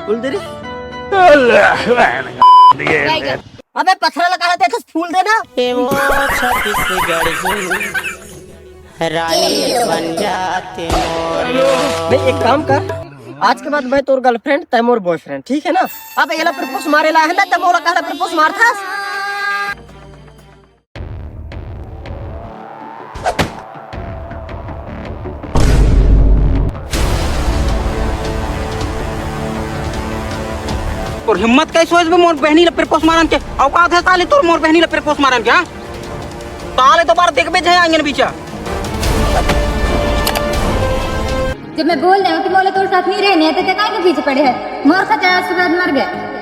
फूल दे रे। टाइगर अबे पत्थर लगा रहे थे तो फूल देना। वो छत्तीसगढ़ की रानी बन जाते मोर। नहीं एक काम कर, आज के बाद मैं तोर गर्लफ्रेंड तय मोर बॉयफ्रेंड, ठीक है ना। अब एला प्रपोज मारे ला है ना, तब मोला कहला प्रपोज मारथा। और हिम्मत कैसे होइस बे मोर बहनी ला प्रपोज मारन के औकात है साले तोर मोर बहनी ला प्रपोज मारन के। हां साले तो बार देखबे जे आंगन बीचा। जब मैं बोल रही हूँ कि बोले तो साथ नहीं रहने हैं तो क्या के पीछे पड़े हैं। मोर का चार से बाद मर गए।